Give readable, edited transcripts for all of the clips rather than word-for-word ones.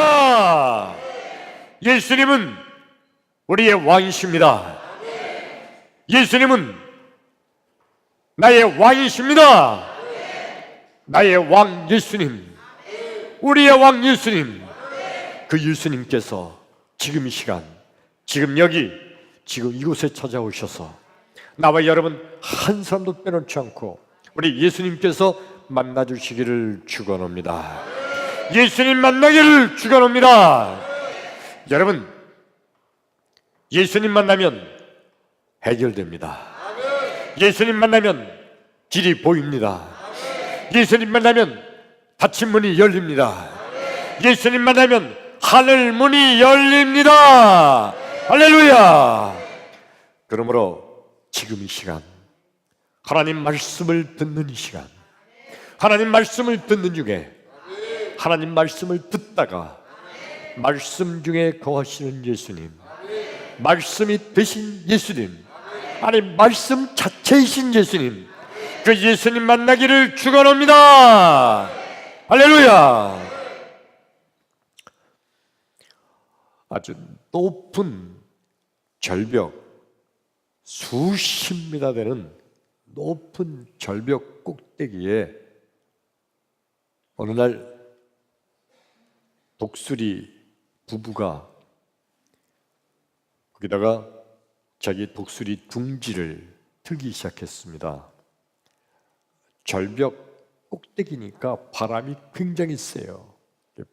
할렐루야! 예수님은 우리의 왕이십니다. 예수님은 나의 왕이십니다. 나의 왕 예수님, 우리의 왕 예수님, 그 예수님께서 지금 이 시간, 지금 여기, 지금 이곳에 찾아오셔서 나와 여러분 한 사람도 빼놓지 않고 우리 예수님께서 만나주시기를 축원합니다. 예수님 만나기를 축원합니다. 여러분, 예수님 만나면 해결됩니다. 예수님 만나면 길이 보입니다. 예수님 만나면 닫힌 문이 열립니다. 예수님 만나면 하늘 문이 열립니다. 할렐루야! 그러므로 지금 이 시간, 하나님 말씀을 듣는 이 시간, 하나님 말씀을 듣는 중에 하나님 말씀을 듣다가 말씀 중에 거하시는 예수님, 말씀이 되신 예수님, 아니 말씀 자체이신 예수님, 그 예수님 만나기를 축원합니다. 할렐루야! 아주 높은 절벽, 수십 미터 되는 높은 절벽 꼭대기에 어느 날 독수리 부부가 거기다가 자기 독수리 둥지를 틀기 시작했습니다. 절벽 꼭대기니까 바람이 굉장히 세요.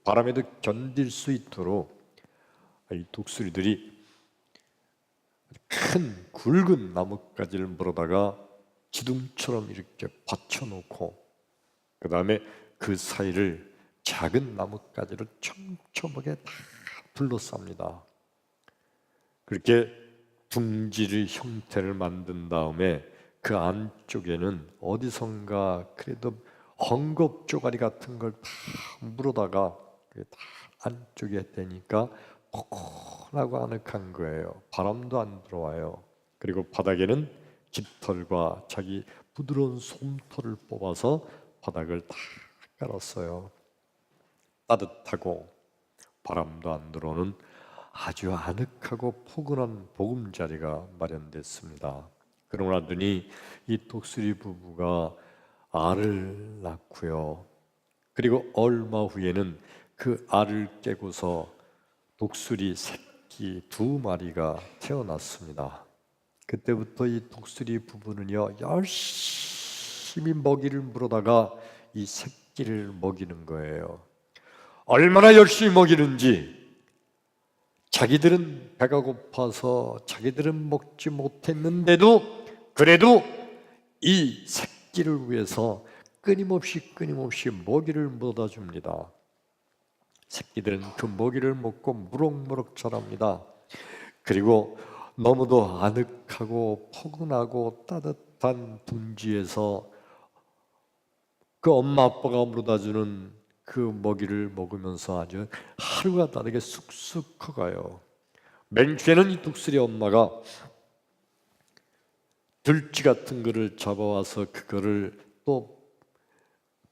바람에도 견딜 수 있도록 이 독수리들이 큰 굵은 나뭇가지를 물어다가 기둥처럼 이렇게 받쳐놓고 그 다음에 그 사이를 작은 나뭇가지로 촘촘하게 다 둘러쌉니다. 그렇게 둥지의 형태를 만든 다음에 그 안쪽에는 어디선가 그래도 헝겊 쪼가리 같은 걸 다 물어다가 다 안쪽에 대니까 포근하고 아늑한 거예요. 바람도 안 들어와요. 그리고 바닥에는 깃털과 자기 부드러운 솜털을 뽑아서 바닥을 다 깔았어요. 따뜻하고 바람도 안 들어오는 아주 아늑하고 포근한 보금자리가 마련됐습니다. 그러고 나더니 이 독수리 부부가 알을 낳고요. 그리고 얼마 후에는 그 알을 깨고서 독수리 새끼 2마리가 태어났습니다. 그때부터 이 독수리 부부는요, 열심히 먹이를 물어다가 이 새끼를 먹이는 거예요. 얼마나 열심히 먹이는지, 자기들은 배가 고파서 자기들은 먹지 못했는데도 그래도 이 새끼를 위해서 끊임없이 먹이를 물어다 줍니다. 새끼들은 그 먹이를 먹고 무럭무럭 자랍니다. 그리고 너무도 아늑하고 포근하고 따뜻한 둥지에서 그 엄마 아빠가 물어다 주는 그 먹이를 먹으면서 아주 하루가 다르게 쑥쑥 커가요. 맨 뒤에는 이 독수리 엄마가 들쥐 같은 거를 잡아와서 그거를 또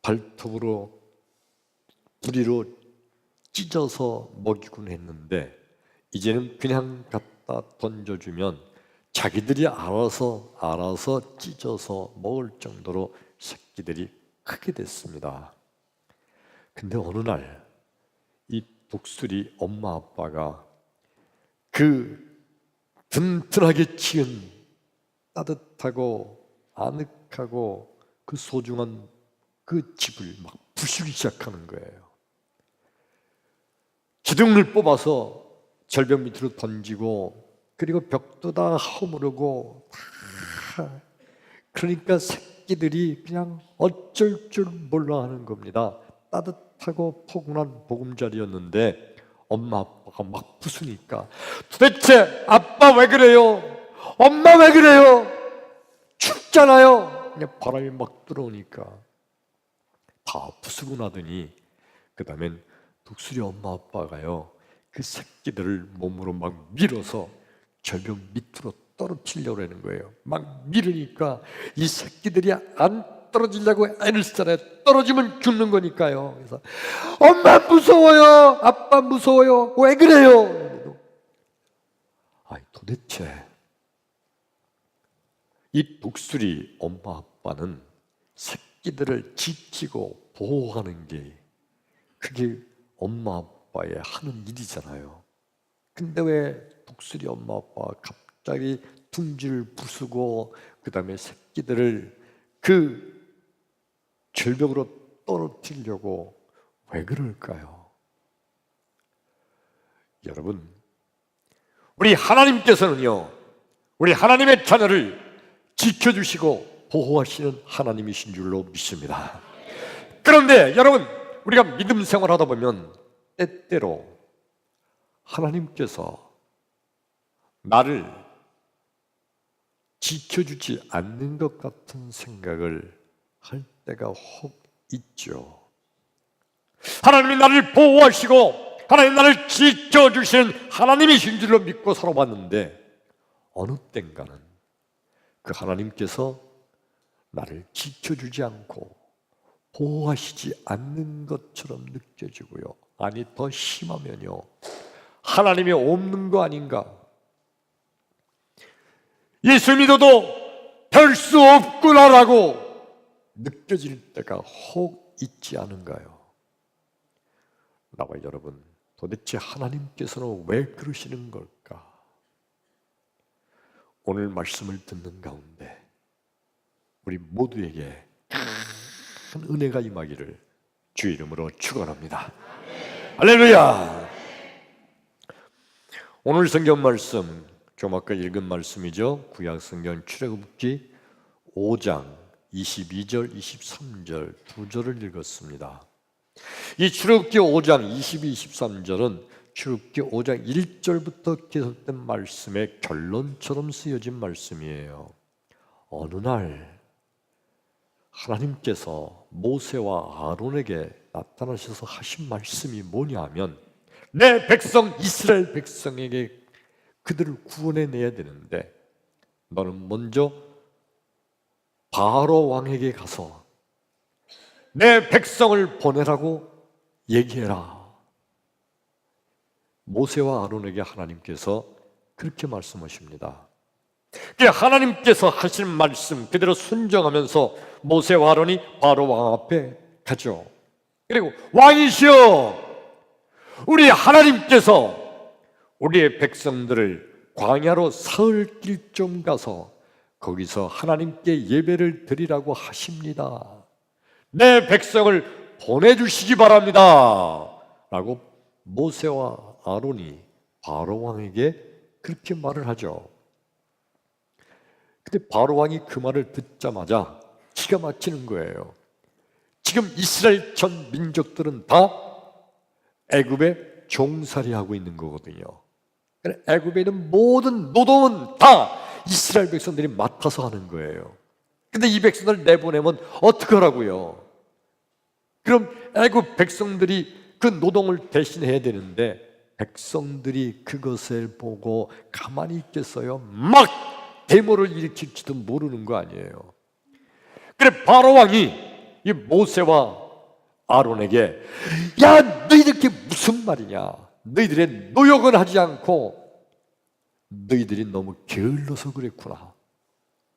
발톱으로 부리로 찢어서 먹이곤 했는데 이제는 그냥 갖다 던져주면 자기들이 알아서 찢어서 먹을 정도로 새끼들이 크게 됐습니다. 근데 어느 날 이 독수리 엄마 아빠가 그 든든하게 지은 따뜻하고 아늑하고 그 소중한 그 집을 막 부수기 시작하는 거예요. 기둥을 뽑아서 절벽 밑으로 던지고 그리고 벽도 다 허무르고 다 그러니까 새끼들이 그냥 어쩔 줄 몰라 하는 겁니다. 따뜻하고 포근한 보금자리였는데 엄마 아빠가 막 부수니까 도대체 아빠 왜 그래요? 엄마 왜 그래요? 춥잖아요. 그냥 바람이 막 들어오니까 다 부수고 나더니 그 다음엔 독수리 엄마 아빠가요 그 새끼들을 몸으로 막 밀어서 절벽 밑으로 떨어뜨리려고 하는 거예요. 막 밀으니까 이 새끼들이 안 떨어지려고 애를 쓰잖아요. 떨어지면 죽는 거니까요. 그래서 엄마 무서워요, 아빠 무서워요, 왜 그래요? 아니 도대체 이 독수리 엄마 아빠는 새끼들을 지키고 보호하는 게 그게 엄마 아빠의 하는 일이잖아요. 근데 왜 독수리 엄마 아빠가 갑자기 둥지를 부수고 그 다음에 새끼들을 그 절벽으로 떨어뜨리려고 왜 그럴까요? 여러분, 우리 하나님께서는요, 우리 하나님의 자녀를 지켜주시고 보호하시는 하나님이신 줄로 믿습니다. 그런데 여러분, 우리가 믿음 생활하다 보면 때때로 하나님께서 나를 지켜주지 않는 것 같은 생각을 할 때가 혹 있죠. 하나님이 나를 보호하시고 하나님 나를 지켜주시는 하나님이신 줄로 믿고 살아왔는데 어느 땐가는 그 하나님께서 나를 지켜주지 않고 보호하시지 않는 것처럼 느껴지고요. 아니 더 심하면요, 하나님이 없는 거 아닌가? 예수 믿어도 별 수 없구나라고 느껴질 때가 혹 있지 않은가요? 나와 여러분, 도대체 하나님께서는 왜 그러시는 걸까? 오늘 말씀을 듣는 가운데 우리 모두에게 큰 은혜가 임하기를 주 이름으로 축원합니다. 할렐루야! 오늘 성경 말씀 좀 아까 읽은 말씀이죠. 구약 성경 출애굽기 5장 22절, 23절 두 절을 읽었습니다. 이 출애굽기 5장 22, 23절은 출애굽기 5장 1절부터 계속된 말씀의 결론처럼 쓰여진 말씀이에요. 어느 날 하나님께서 모세와 아론에게 나타나셔서 하신 말씀이 뭐냐면, 내 백성 이스라엘 백성에게 그들을 구원해내야 되는데 너는 먼저 바로 왕에게 가서 내 백성을 보내라고 얘기해라. 모세와 아론에게 하나님께서 그렇게 말씀하십니다. 하나님께서 하신 말씀 그대로 순종하면서 모세와 아론이 바로 왕 앞에 가죠. 그리고 왕이시여, 우리 하나님께서 우리의 백성들을 광야로 사흘 길 좀 가서 거기서 하나님께 예배를 드리라고 하십니다. 내 백성을 보내주시기 바랍니다 라고 모세와 아론이 바로 왕에게 그렇게 말을 하죠. 근데 바로 왕이 그 말을 듣자마자 기가 막히는 거예요. 지금 이스라엘 전 민족들은 다 애굽에 종살이하고 있는 거거든요. 애굽에 있는 모든 노동은 다 이스라엘 백성들이 맡아서 하는 거예요. 근데 이 백성들을 내보내면 어떡하라고요? 그럼 애굽 백성들이 그 노동을 대신해야 되는데 백성들이 그것을 보고 가만히 있겠어요? 막 데모를 일으킬지도 모르는 거 아니에요. 그래 바로 왕이 이 모세와 아론에게, 야 너희들 그게 무슨 말이냐? 너희들의 노역은 하지 않고 너희들이 너무 게을러서 그랬구나.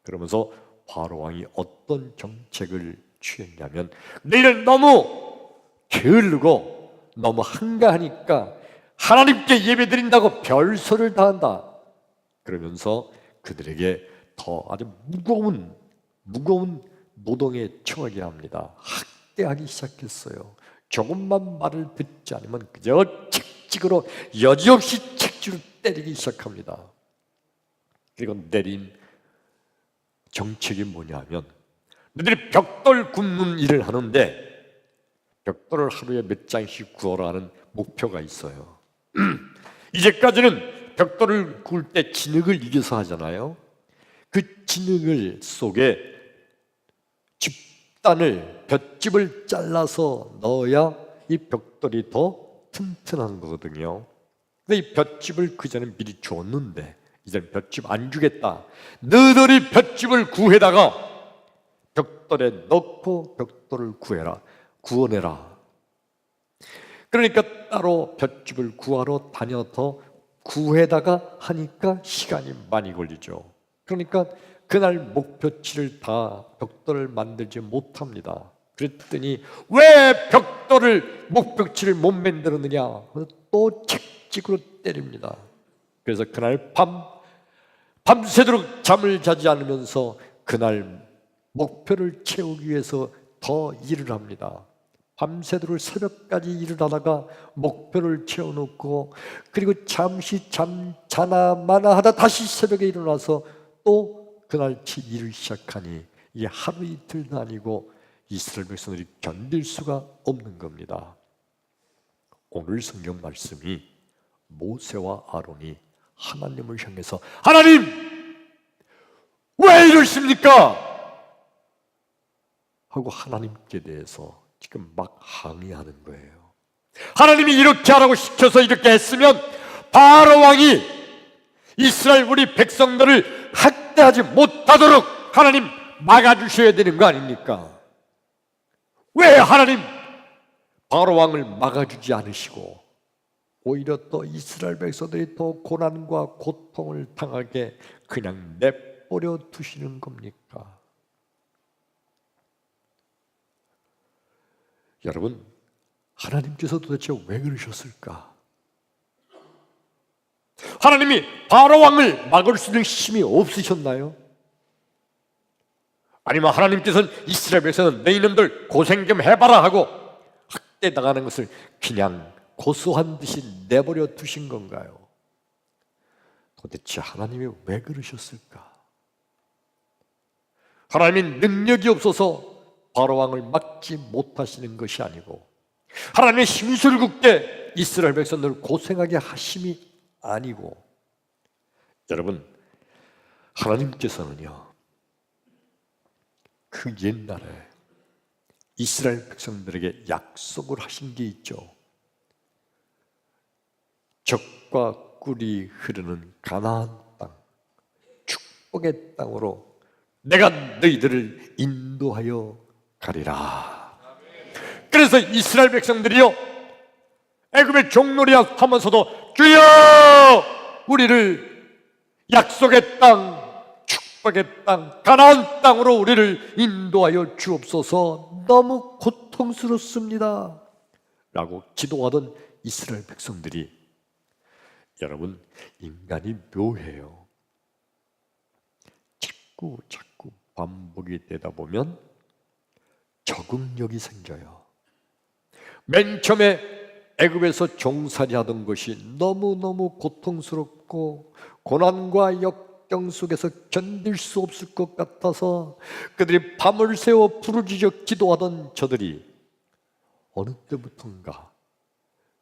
그러면서 바로 왕이 어떤 정책을 취했냐면, 너희는 너무 게으르고 너무 한가하니까 하나님께 예배드린다고 별소리를 다 한다. 그러면서 그들에게 더 아주 무거운 노동에 처하게 합니다. 학대하기 시작했어요. 조금만 말을 듣지 않으면 그저 책찍으로 여지없이 책주로 때리기 시작합니다. 그리고 내린 정책이 뭐냐면, 너희들이 벽돌 굽는 일을 하는데 벽돌을 하루에 몇 장씩 구워라 하는 목표가 있어요. 이제까지는 벽돌을 구울 때 진흙을 이겨서 하잖아요. 그 진흙을 속에 볏짚을 잘라서 넣어야 이 벽돌이 더 튼튼한 거거든요. 근데 이 볏짚을 그전에 미리 줬는데 이제는 볏짚 안 주겠다. 너희들이 볏짚을 구해다가 벽돌에 넣고 벽돌을 구워내라. 그러니까 따로 볏짚을 구하러 다녀서 구해다가 하니까 시간이 많이 걸리죠. 그러니까 그날 목표치를 다 벽돌을 만들지 못합니다. 그랬더니 왜 목표치를 못 만들었느냐? 또 책찍으로 때립니다. 그래서 그날 밤새도록 잠을 자지 않으면서 그날 목표를 채우기 위해서 더 일을 합니다. 밤새도록 새벽까지 일을 하다가 목표를 채워놓고 그리고 잠시 자나 마나 하다 다시 새벽에 일어나서 또 그날치 일을 시작하니 이게 하루 이틀도 아니고 이스라엘 백성들이 견딜 수가 없는 겁니다. 오늘 성경 말씀이 모세와 아론이 하나님을 향해서 하나님 왜 이러십니까? 하고 하나님께 대해서 지금 막 항의하는 거예요. 하나님이 이렇게 하라고 시켜서 이렇게 했으면 바로 왕이 이스라엘 우리 백성들을 학대하지 못하도록 하나님 막아주셔야 되는 거 아닙니까? 왜 하나님 바로 왕을 막아주지 않으시고 오히려 또 이스라엘 백성들이 더 고난과 고통을 당하게 그냥 내버려 두시는 겁니까? 여러분, 하나님께서 도대체 왜 그러셨을까? 하나님이 바로 왕을 막을 수 있는 힘이 없으셨나요? 아니면 하나님께서는 이스라엘 백성은 내 이놈들 고생 좀 해봐라 하고 학대당하는 것을 그냥 고소한 듯이 내버려 두신 건가요? 도대체 하나님이 왜 그러셨을까? 하나님이 능력이 없어서 바로 왕을 막지 못하시는 것이 아니고 하나님의 힘술 굳게 이스라엘 백성들을 고생하게 하심이 아니고 여러분 하나님께서는요 그 옛날에 이스라엘 백성들에게 약속을 하신 게 있죠. 젖과 꿀이 흐르는 가나안 땅, 축복의 땅으로 내가 너희들을 인도하여 가리라. 그래서 이스라엘 백성들이요 애굽의 종놀이야 하면서도 주여 우리를 약속의 땅 축복의 땅 가나안 땅으로 우리를 인도하여 주옵소서 너무 고통스럽습니다 라고 기도하던 이스라엘 백성들이 여러분 인간이 묘해요. 자꾸 반복이 되다 보면 적응력이 생겨요. 맨 처음에 애굽에서 종살이 하던 것이 너무너무 고통스럽고 고난과 역경 속에서 견딜 수 없을 것 같아서 그들이 밤을 새워 부르짖어 기도하던 저들이 어느 때부턴가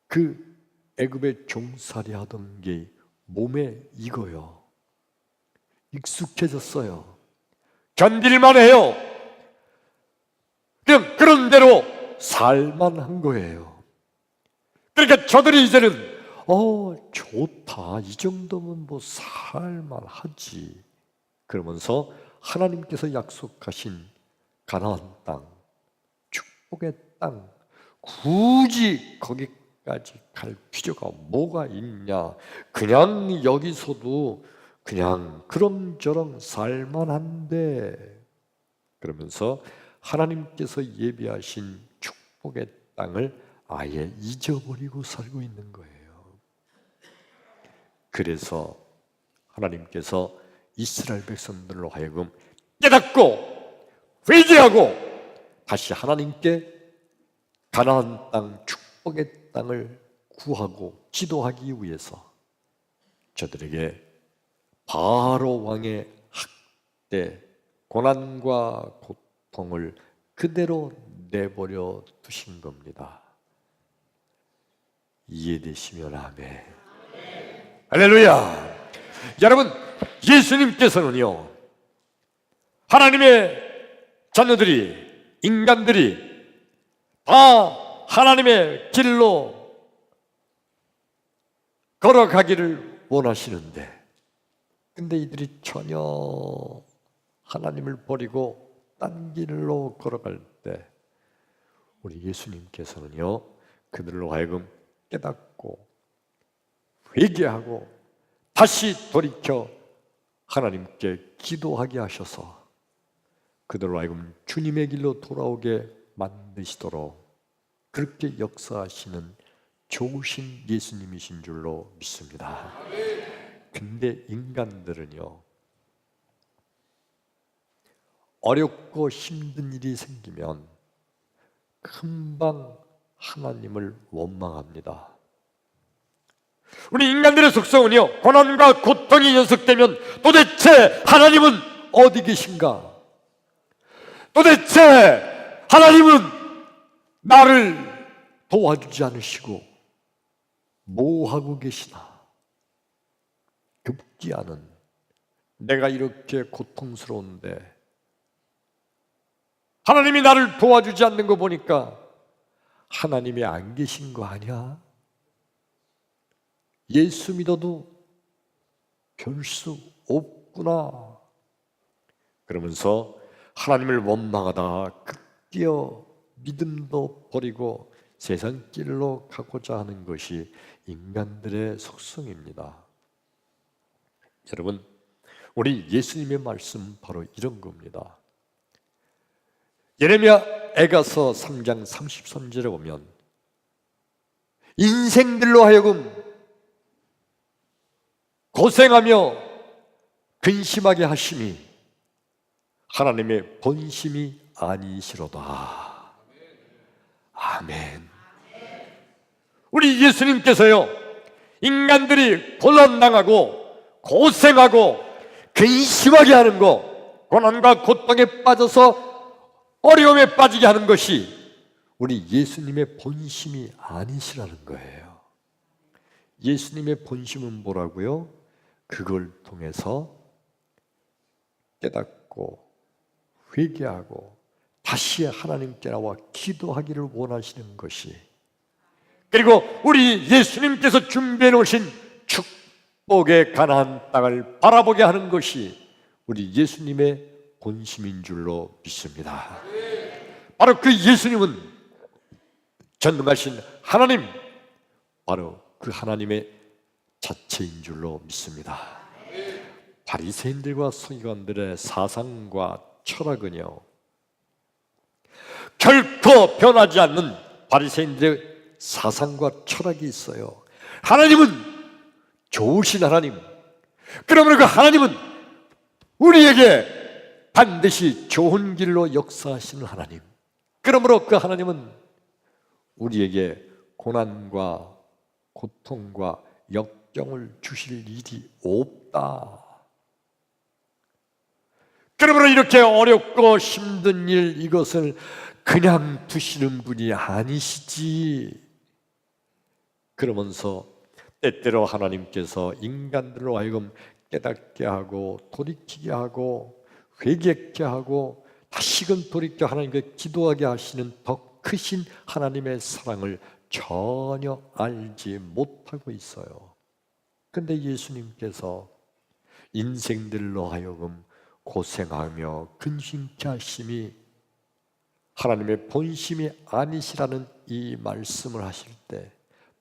그 애굽의 종살이 하던 게 몸에 익어요. 익숙해졌어요. 견딜만 해요. 그냥 그런 대로 살만한 거예요. 그러니까 저들이 이제는 좋다 이 정도면 뭐 살만하지 그러면서 하나님께서 약속하신 가나안 땅 축복의 땅 굳이 거기까지 갈 필요가 뭐가 있냐 그냥 여기서도 그냥 그럼저럼 살만한데 그러면서 하나님께서 예비하신 축복의 땅을 아예 잊어버리고 살고 있는 거예요. 그래서 하나님께서 이스라엘 백성들로 하여금 깨닫고 회개하고 다시 하나님께 가나안 땅 축복의 땅을 구하고 기도하기 위해서 저들에게 바로 왕의 학대, 고난과 고통을 그대로 내버려 두신 겁니다. 이해되시면 아멘. 할렐루야. 여러분 예수님께서는요 하나님의 자녀들이 인간들이 다 하나님의 길로 걸어가기를 원하시는데 근데 이들이 전혀 하나님을 버리고 딴 길로 걸어갈 때 우리 예수님께서는요, 그들로 하여금 깨닫고 회개하고 다시 돌이켜 하나님께 기도하게 하셔서 그들로 하여금 주님의 길로 돌아오게 만드시도록 그렇게 역사하시는 좋으신 예수님이신 줄로 믿습니다. 근데 인간들은요, 어렵고 힘든 일이 생기면 금방 하나님을 원망합니다. 우리 인간들의 속성은요, 고난과 고통이 연속되면 도대체 하나님은 어디 계신가? 도대체 하나님은 나를 도와주지 않으시고 뭐 하고 계시나? 급기야는 내가 이렇게 고통스러운데 하나님이 나를 도와주지 않는 거 보니까 하나님이 안 계신 거 아니야? 예수 믿어도 별 수 없구나. 그러면서 하나님을 원망하다 급기어 믿음도 버리고 세상 길로 가고자 하는 것이 인간들의 속성입니다. 여러분, 우리 예수님의 말씀 바로 이런 겁니다. 예레미야 에가서 3장 33절에 보면 인생들로 하여금 고생하며 근심하게 하심이 하나님의 본심이 아니시로다. 아멘. 우리 예수님께서요, 인간들이 곤란당하고 고생하고 근심하게 하는 거, 고난과 고통에 빠져서 어려움에 빠지게 하는 것이 우리 예수님의 본심이 아니시라는 거예요. 예수님의 본심은 뭐라고요? 그걸 통해서 깨닫고 회개하고 다시 하나님께 나와 기도하기를 원하시는 것이, 그리고 우리 예수님께서 준비해 놓으신 축복의 가나안 땅을 바라보게 하는 것이 우리 예수님의 본심인 줄로 믿습니다. 바로 그 예수님은 전능하신 하나님, 바로 그 하나님의 자체인 줄로 믿습니다. 바리새인들과 서기관들의 사상과 철학은요, 결코 변하지 않는 바리새인들의 사상과 철학이 있어요. 하나님은 좋으신 하나님, 그러므로 그 하나님은 우리에게 반드시 좋은 길로 역사하시는 하나님, 그러므로 그 하나님은 우리에게 고난과 고통과 역경을 주실 일이 없다. 그러므로 이렇게 어렵고 힘든 일, 이것을 그냥 두시는 분이 아니시지. 그러면서 때때로 하나님께서 인간들로 하여금 깨닫게 하고 돌이키게 하고 회개케 하고 다시금 돌이켜 하나님께 기도하게 하시는 더 크신 하나님의 사랑을 전혀 알지 못하고 있어요. 그런데 예수님께서 인생들로 하여금 고생하며 근심케 하심이 하나님의 본심이 아니시라는 이 말씀을 하실 때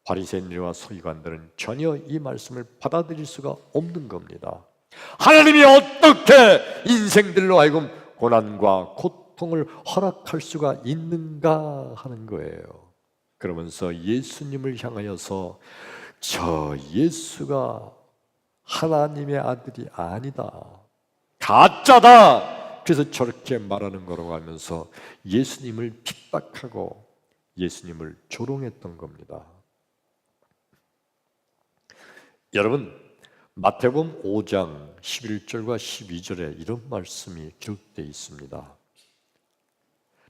바리새인들과 서기관들은 전혀 이 말씀을 받아들일 수가 없는 겁니다. 하나님이 어떻게 인생들로 하여금 고난과 고통을 허락할 수가 있는가 하는 거예요. 그러면서 예수님을 향하여서 저 예수가 하나님의 아들이 아니다, 가짜다, 그래서 저렇게 말하는 거라고 하면서 예수님을 핍박하고 예수님을 조롱했던 겁니다. 여러분, 마태복음 5장 11절과 12절에 이런 말씀이 기록되어 있습니다.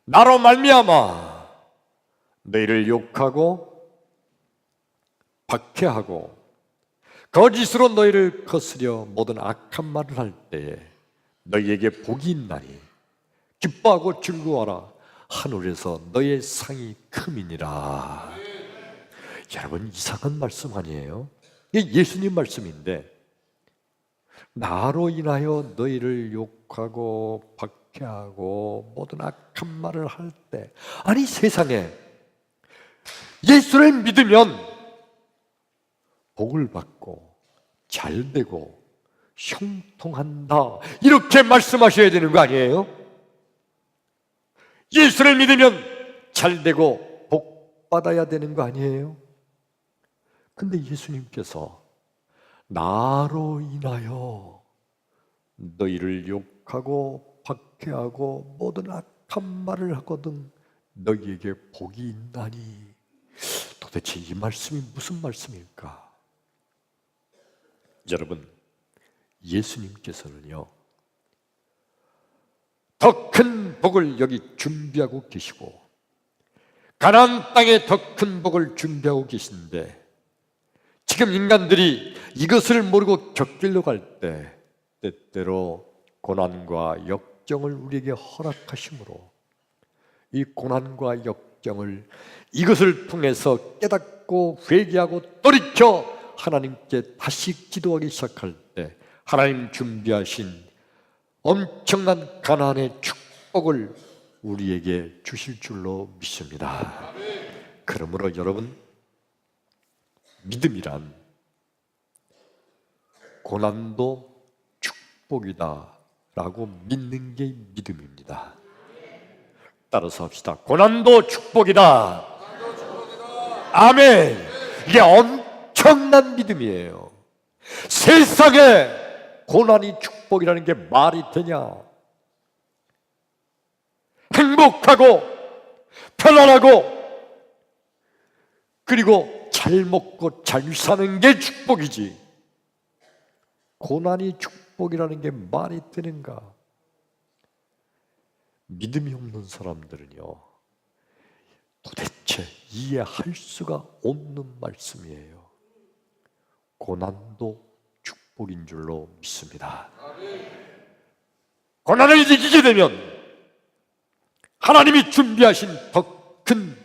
나로 말미암아 너희를 욕하고 박해하고 거짓으로 너희를 거스려 모든 악한 말을 할 때에 너희에게 복이 있나니 기뻐하고 즐거워하라, 하늘에서 너희의 상이 큼이니라. 여러분, 이상한 말씀 아니에요? 이게 예수님 말씀인데, 나로 인하여 너희를 욕하고 박해하고 모든 악한 말을 할 때, 아니 세상에 예수를 믿으면 복을 받고 잘되고 형통한다, 이렇게 말씀하셔야 되는 거 아니에요? 예수를 믿으면 잘되고 복 받아야 되는 거 아니에요? 근데 예수님께서 나로 인하여 너희를 욕하고 박해하고 모든 악한 말을 하거든 너희에게 복이 있나니, 도대체 이 말씀이 무슨 말씀일까? 여러분, 예수님께서는요 더 큰 복을 여기 준비하고 계시고 가나안 땅에 더 큰 복을 준비하고 계신데, 지금 인간들이 이것을 모르고 곁길로 갈 때 때때로 고난과 역경을 우리에게 허락하심으로 이 고난과 역경을, 이것을 통해서 깨닫고 회개하고 돌이켜 하나님께 다시 기도하기 시작할 때 하나님 준비하신 엄청난 가나안의 축복을 우리에게 주실 줄로 믿습니다. 그러므로 여러분, 믿음이란 고난도 축복이다 라고 믿는 게 믿음입니다. 따라서 합시다. 고난도 축복이다. 아멘. 이게 엄청난 믿음이에요. 세상에 고난이 축복이라는 게 말이 되냐? 행복하고 편안하고 그리고 잘 먹고 잘 사는 게 축복이지, 고난이 축복이라는 게 말이 되는가? 믿음이 없는 사람들은요 도대체 이해할 수가 없는 말씀이에요. 고난도 축복인 줄로 믿습니다. 고난을 이기게 되면 하나님이 준비하신 더 큰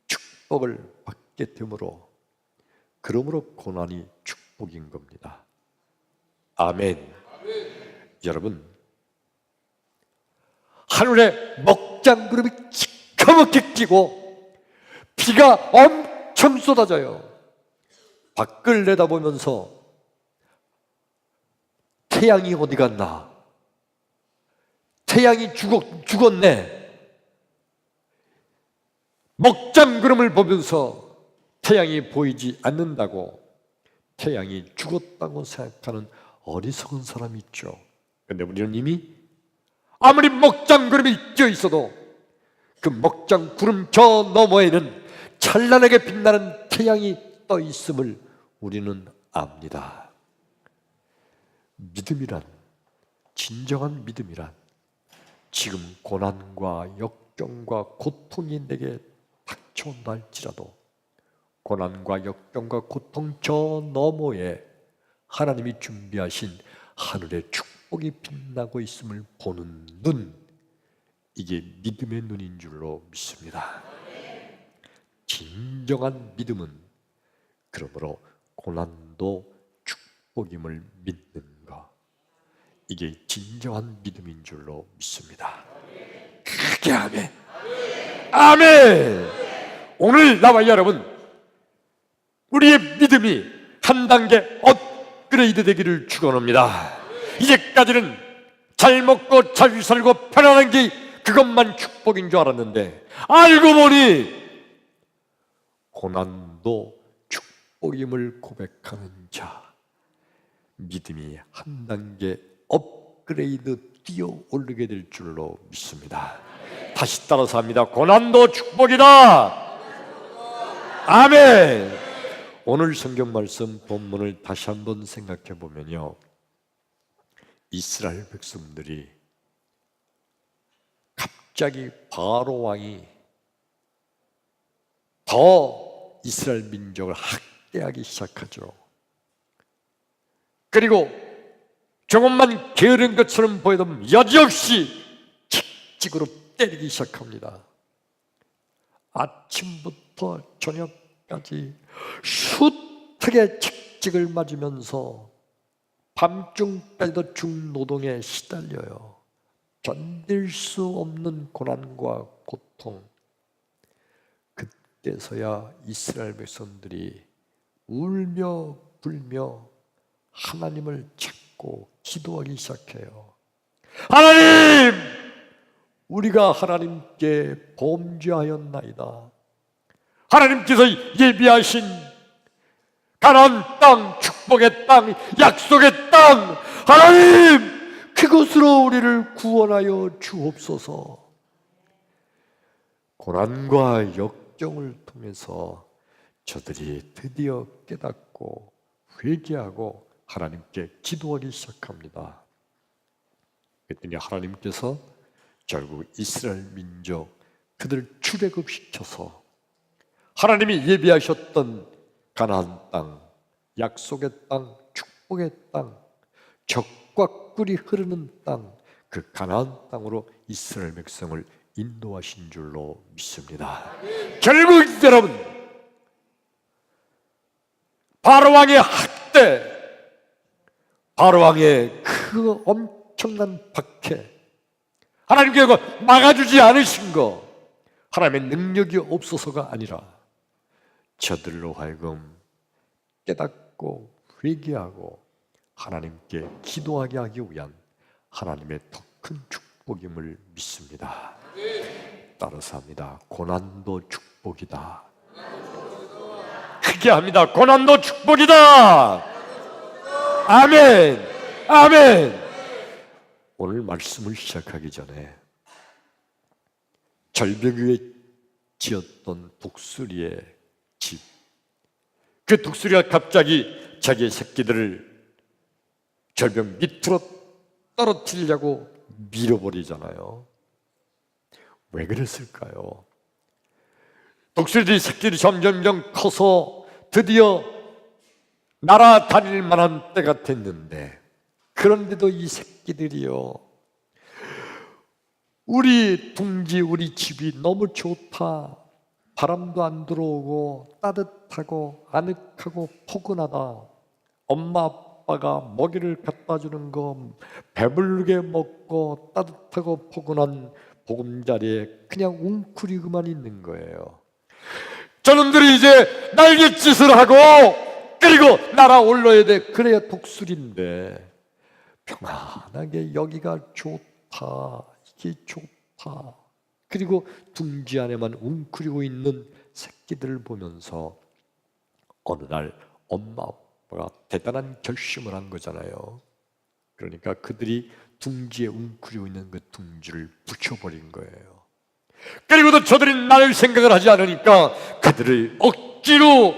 축복을 받게 되므로, 그러므로 고난이 축복인 겁니다. 아멘. 여러분, 하늘에 먹장구름이 시커멓게 끼고 비가 엄청 쏟아져요. 밖을 내다보면서 태양이 어디 갔나? 태양이 죽었네. 먹장구름을 보면서 태양이 보이지 않는다고, 태양이 죽었다고 생각하는 어리석은 사람이 있죠. 그런데 우리는 이미 아무리 먹장구름이 끼어 있어도 그 먹장구름 저 너머에는 찬란하게 빛나는 태양이 떠 있음을 우리는 압니다. 믿음이란, 진정한 믿음이란 지금 고난과 역경과 고통이 내게 닥쳐온다 할지라도 고난과 역경과 고통 저 너머에 하나님이 준비하신 하늘의 축복이 빛나고 있음을 보는 눈, 이게 믿음의 눈인 줄로 믿습니다. 진정한 믿음은 그러므로 고난도 축복임을 믿는 것, 이게 진정한 믿음인 줄로 믿습니다. 크게 아멘. 아멘. 오늘 나와 여러분, 우리의 믿음이 한 단계 업그레이드 되기를 축원합니다. 이제까지는 잘 먹고 잘 살고 편안한 게 그것만 축복인 줄 알았는데, 알고 보니 고난도 축복임을 고백하는 자, 믿음이 한 단계 업그레이드 뛰어 오르게 될 줄로 믿습니다. 다시 따라서 합니다. 고난도 축복이다. 아멘. 오늘 성경 말씀 본문을 다시 한번 생각해 보면요, 이스라엘 백성들이 갑자기 바로 왕이 더 이스라엘 민족을 학대하기 시작하죠. 그리고 조금만 게으른 것처럼 보여도 여지없이 칙칙으로 때리기 시작합니다. 아침부터 저녁까지 숱하게 칙칙을 맞으면서 밤중까지도 중노동에 시달려요. 견딜 수 없는 고난과 고통, 그때서야 이스라엘 백성들이 울며 불며 하나님을 찾고 기도하기 시작해요. 하나님! 우리가 하나님께 범죄하였나이다. 하나님께서 예비하신 가나안 땅, 축복의 땅, 약속의 땅, 하나님! 그곳으로 우리를 구원하여 주옵소서. 고난과 역경을 통해서 저들이 드디어 깨닫고 회개하고 하나님께 기도하기 시작합니다. 그랬더니 하나님께서 결국 이스라엘 민족 그들을 출애굽시켜서 하나님이 예비하셨던 가나안 땅, 약속의 땅, 축복의 땅, 젖과 꿀이 흐르는 땅, 그 가나안 땅으로 이스라엘 백성을 인도하신 줄로 믿습니다. 결국 여러분, 바로왕의 학대, 바로왕의 그 엄청난 박해, 하나님께서 막아주지 않으신 거, 하나님의 능력이 없어서가 아니라 저들로 하여금 깨닫고 회개하고 하나님께 기도하게 하기 위한 하나님의 더 큰 축복임을 믿습니다. 따라서 합니다. 고난도 축복이다. 크게 합니다. 고난도 축복이다. 아멘. 아멘. 오늘 말씀을 시작하기 전에 절벽 위에 지었던 독수리의 집, 그 독수리가 갑자기 자기의 새끼들을 절벽 밑으로 떨어뜨리려고 밀어버리잖아요. 왜 그랬을까요? 독수리들이 새끼들이 점점점 커서 드디어 날아다닐 만한 때가 됐는데, 그런데도 이 새끼들이요, 우리 둥지, 우리 집이 너무 좋다, 바람도 안 들어오고 따뜻하고 아늑하고 포근하다, 엄마 아빠가 먹이를 갖다 주는 거 배부르게 먹고 따뜻하고 포근한 보금자리에 그냥 웅크리고만 있는 거예요. 저놈들이 이제 날갯짓을 하고 그리고 날아올라야 돼. 그래야 독수리인데 평안하게 여기가 좋다, 이게 좋다. 그리고 둥지 안에만 웅크리고 있는 새끼들을 보면서 어느 날 엄마 아빠가 대단한 결심을 한 거잖아요. 그러니까 그들이 둥지에 웅크리고 있는 그 둥지를 부숴버린 거예요. 그리고도 저들이 날 생각을 하지 않으니까 그들을 억지로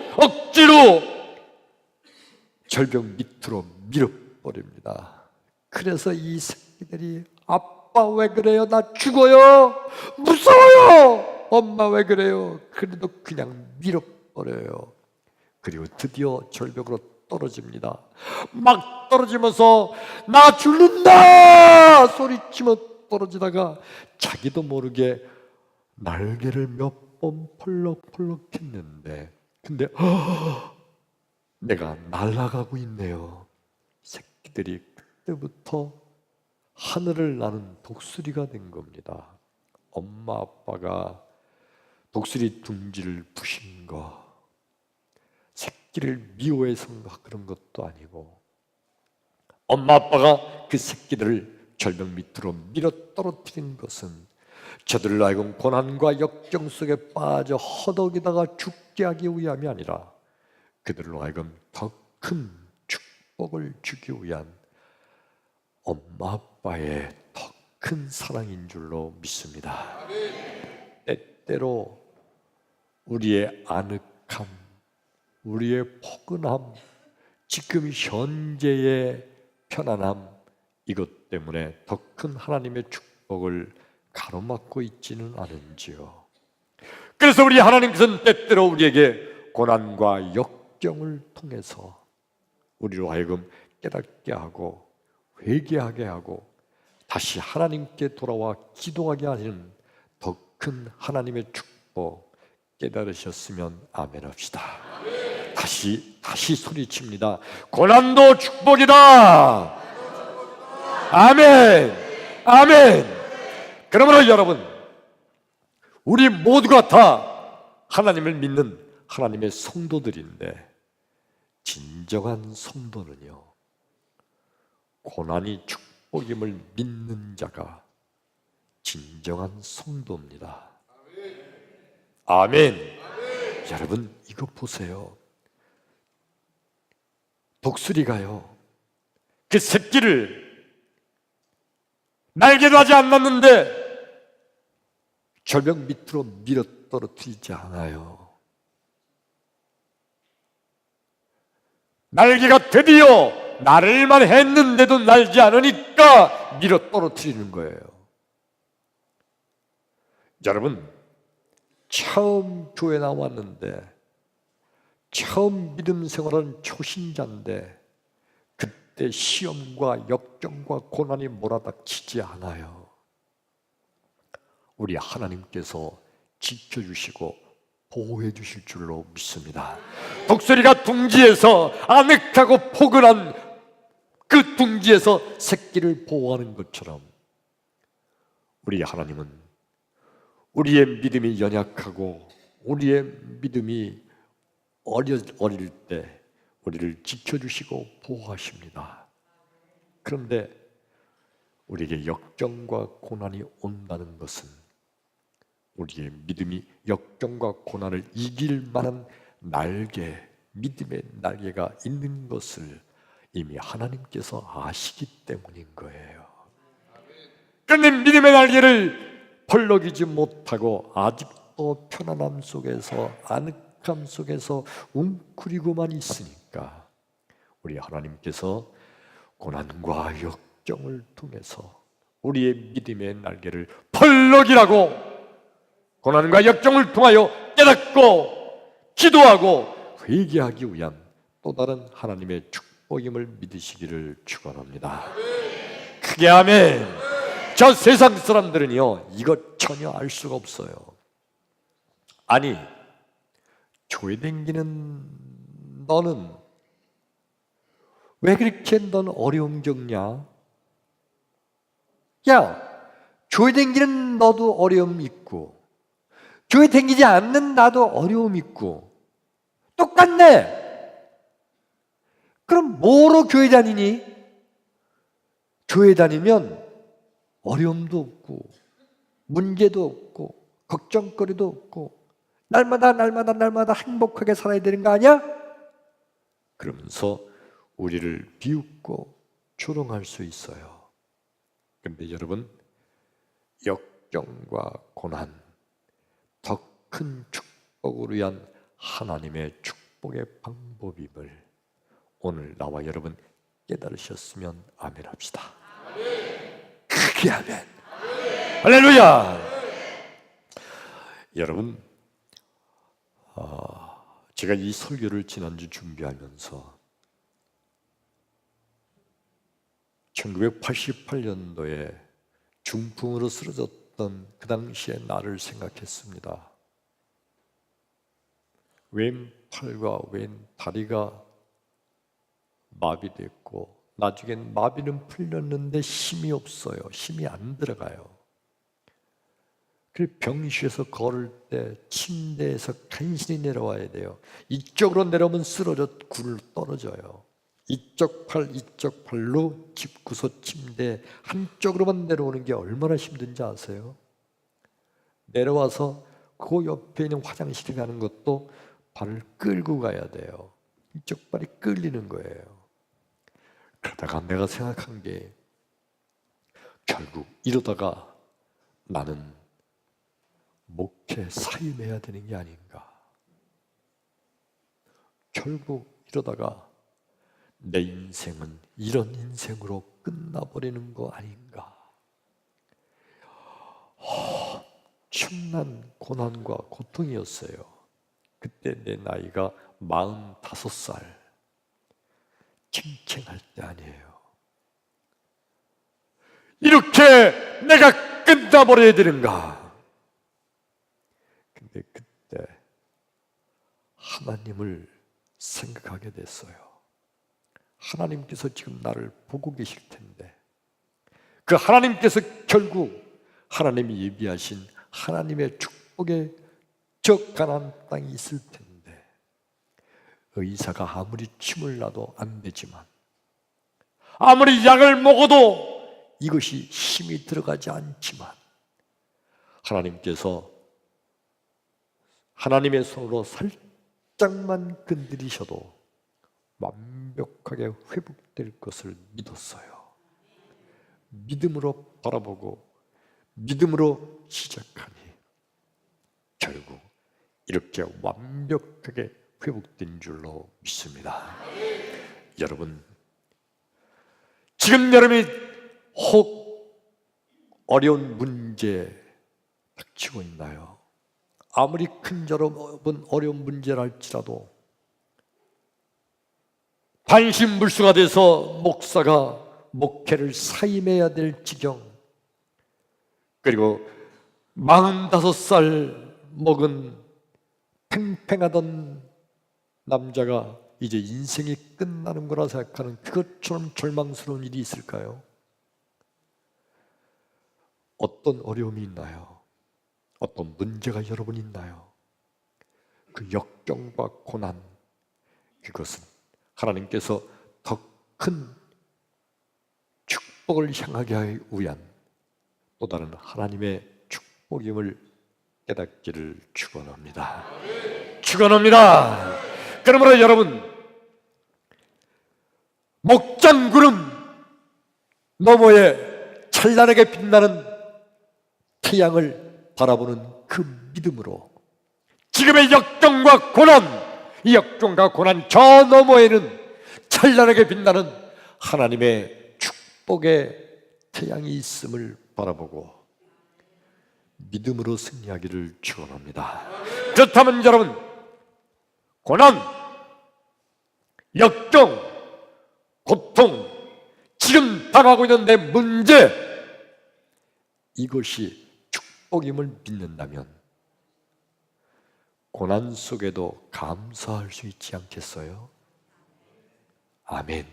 절벽 밑으로 밀어버립니다. 그래서 이 새끼들이 아빠 왜 그래요? 나 죽어요. 무서워요. 엄마 왜 그래요? 그래도 그냥 밀어버려요. 그리고 드디어 절벽으로 떨어집니다. 막 떨어지면서 나 죽는다 소리치며 떨어지다가 자기도 모르게 날개를 몇 번 펄럭펄럭 했는데, 근데 내가 날아가고 있네요. 새끼들이 그때부터 하늘을 나는 독수리가 된 겁니다. 엄마 아빠가 독수리 둥지를 부신 거, 새끼를 미워해서인가 그런 것도 아니고, 엄마 아빠가 그 새끼들을 절벽 밑으로 밀어 떨어뜨린 것은 저들로 하여금 고난과 역경 속에 빠져 허덕이다가 죽게 하기 위함이 아니라 그들로 하여금 더 큰 축복을 주기 위한 엄마 아빠의 더 큰 사랑인 줄로 믿습니다. 때때로 우리의 아늑함, 우리의 포근함, 지금 현재의 편안함, 이것 때문에 더 큰 하나님의 축복을 가로막고 있지는 않은지요. 그래서 우리 하나님께서는 때때로 우리에게 고난과 역경을 통해서 우리로 하여금 깨닫게 하고 회개하게 하고 다시 하나님께 돌아와 기도하게 하시는 더 큰 하나님의 축복 깨달으셨으면 아멘 합시다. 다시 소리칩니다. 고난도 축복이다. 아멘. 아멘. 그러므로 여러분, 우리 모두가 다 하나님을 믿는 하나님의 성도들인데, 진정한 성도는요, 고난이 축복임을 믿는 자가 진정한 성도입니다. 아멘. 여러분, 이거 보세요. 독수리가요, 그 새끼를 날개도 하지 않았는데 절벽 밑으로 밀어 떨어뜨리지 않아요. 날개가 드디어 날을만 했는데도 날지 않으니까 밀어 떨어뜨리는 거예요. 여러분, 처음 교회 나왔는데, 처음 믿음 생활하는 초신자인데, 그때 시험과 역경과 고난이 몰아닥치지 않아요. 우리 하나님께서 지켜주시고 보호해 주실 줄로 믿습니다. 독수리가 둥지에서 아늑하고 포근한 그 둥지에서 새끼를 보호하는 것처럼, 우리 하나님은 우리의 믿음이 연약하고 우리의 믿음이 어릴 때 우리를 지켜주시고 보호하십니다. 그런데 우리에게 역경과 고난이 온다는 것은 우리의 믿음이 역경과 고난을 이길 만한 날개, 믿음의 날개가 있는 것을 이미 하나님께서 아시기 때문인 거예요. 그런데 믿음의 날개를 벌럭이지 못하고 아직도 편안함 속에서, 아늑함 속에서 웅크리고만 있으니까 우리 하나님께서 고난과 역경을 통해서 우리의 믿음의 날개를 벌럭이라고, 고난과 역경을 통하여 깨닫고 기도하고 회개하기 위한 또 다른 하나님의 축복임을 믿으시기를 축원합니다. 크게 아멘. 저 세상 사람들은요, 이거 전혀 알 수가 없어요. 아니, 교회 다니는 너는 왜 그렇게 넌 어려움 겪냐? 야, 교회 다니는 너도 어려움 있고, 교회 다니지 않는 나도 어려움 있고, 똑같네. 그럼 뭐로 교회 다니니? 교회 다니면 어려움도 없고 문제도 없고 걱정거리도 없고 날마다 행복하게 살아야 되는 거 아니야? 그러면서 우리를 비웃고 조롱할 수 있어요. 그런데 여러분, 역경과 고난, 더 큰 축복을 위한 하나님의 축복의 방법임을 오늘 나와 여러분 깨달으셨으면 아멘 합시다. 크게 아멘. 할렐루야. 여러분, 제가 이 설교를 지난주 준비하면서 1988년도에 중풍으로 쓰러졌던 그 당시의 나를 생각했습니다. 왼팔과 왼다리가 마비됐고, 나중엔 마비는 풀렸는데 힘이 없어요. 힘이 안 들어가요. 그래서 병실에서 걸을 때 침대에서 간신히 내려와야 돼요. 이쪽으로 내려오면 쓰러져 굴 떨어져요. 이쪽 팔로 집구석 침대 한쪽으로만 내려오는 게 얼마나 힘든지 아세요? 내려와서 그 옆에 있는 화장실에 가는 것도 발을 끌고 가야 돼요. 이쪽 발이 끌리는 거예요. 그러다가 내가 생각한 게, 결국 이러다가 나는 목회 사임해야 되는 게 아닌가. 결국 이러다가 내 인생은 이런 인생으로 끝나버리는 거 아닌가. 엄청난 고난과 고통이었어요. 그때 내 나이가 45살. 칭칭할 때 아니에요. 이렇게 내가 끝나버려야 되는가. 근데 그때 하나님을 생각하게 됐어요. 하나님께서 지금 나를 보고 계실 텐데, 그 하나님께서 결국 하나님이 예비하신 하나님의 축복의 저 가나안 땅이 있을 텐데 의사가 아무리 침을 놔도 안 되지만, 아무리 약을 먹어도 이것이 힘이 들어가지 않지만, 하나님께서 하나님의 손으로 살짝만 건드리셔도 완벽하게 회복될 것을 믿었어요. 믿음으로 바라보고 믿음으로 시작하니 결국 이렇게 완벽하게 회복된 줄로 믿습니다. 여러분, 지금 여러분이 혹 어려운 문제 닥치고 있나요? 아무리 큰 어려운 문제라 할지라도 반신불수가 돼서 목사가 목회를 사임해야 될 지경, 그리고 45살 먹은 팽팽하던 남자가 이제 인생이 끝나는 거라 생각하는 그것처럼 절망스러운 일이 있을까요? 어떤 어려움이 있나요? 어떤 문제가 여러분 있나요? 그 역경과 고난, 그것은 하나님께서 더 큰 축복을 향하게 하기 위한 또 다른 하나님의 축복임을 깨닫기를 축원합니다. 축원합니다. 그러므로 여러분, 목장구름 너머에 찬란하게 빛나는 태양을 바라보는 그 믿음으로 지금의 역경과 고난, 이 역경과 고난 저 너머에는 찬란하게 빛나는 하나님의 축복의 태양이 있음을 바라보고 믿음으로 승리하기를 축원합니다. 그렇다면 여러분, 고난, 역경, 고통, 지금 당하고 있는 내 문제, 이것이 축복임을 믿는다면 고난 속에도 감사할 수 있지 않겠어요? 아멘.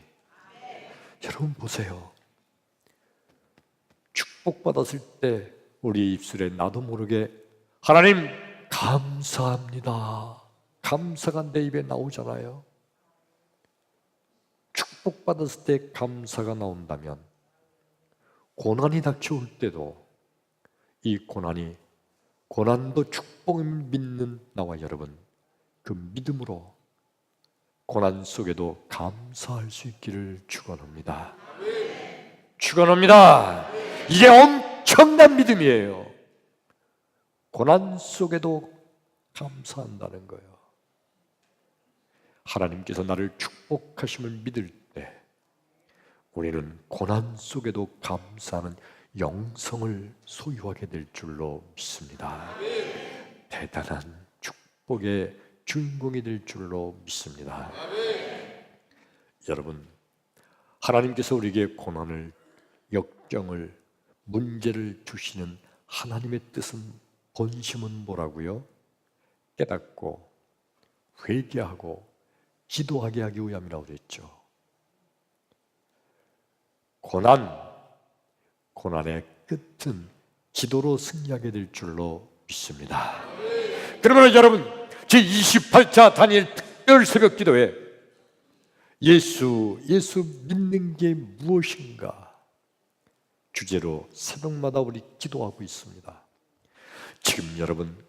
여러분 보세요. 축복받았을 때 우리 입술에 나도 모르게 하나님 감사합니다, 감사가 내 입에 나오잖아요. 축복받았을 때 감사가 나온다면 고난이 닥쳐올 때도 이 고난도 축복을 믿는 나와 여러분, 그 믿음으로 고난 속에도 감사할 수 있기를 축원합니다. 축원합니다. 이게 엄청난 믿음이에요. 고난 속에도 감사한다는 거예요. 하나님께서 나를 축복하심을 믿을 때 우리는 고난 속에도 감사하는 영성을 소유하게 될 줄로 믿습니다. 대단한 축복의 주인공이 될 줄로 믿습니다. 여러분, 하나님께서 우리에게 고난을, 역경을, 문제를 주시는 하나님의 뜻은, 본심은 뭐라고요? 깨닫고 회개하고 기도하게 하기 위함이라고 그랬죠. 고난의 끝은 기도로 승리하게 될 줄로 믿습니다. 그러면 여러분, 제28차 다니엘 특별 새벽 기도에 예수 믿는 게 무엇인가 주제로 새벽마다 우리 기도하고 있습니다. 지금 여러분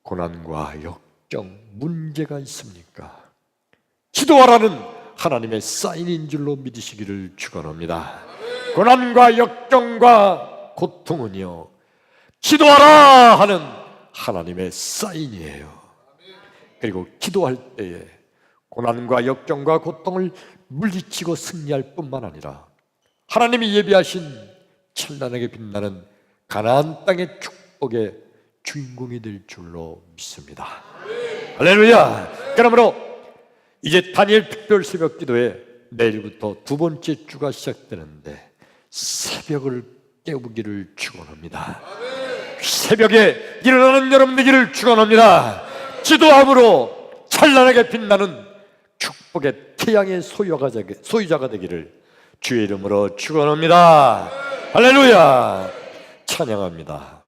고난과 역경, 문제가 있습니까? 기도하라는 하나님의 사인인 줄로 믿으시기를 축원합니다. 고난과 역경과 고통은요, 기도하라 하는 하나님의 사인이에요. 그리고 기도할 때에 고난과 역경과 고통을 물리치고 승리할 뿐만 아니라 하나님이 예비하신 찬란하게 빛나는 가나안 땅의 축복의 주인공이 될 줄로 믿습니다. 할렐루야. 그러므로 이제 다니엘 특별 새벽 기도에 내일부터 두 번째 주가 시작되는데 새벽을 깨우기를 축원합니다. 새벽에 일어나는 여러분 되기를 축원합니다. 기도함으로 찬란하게 빛나는 축복의 태양의 소유자가 되기를 주의 이름으로 축원합니다. 할렐루야. 찬양합니다.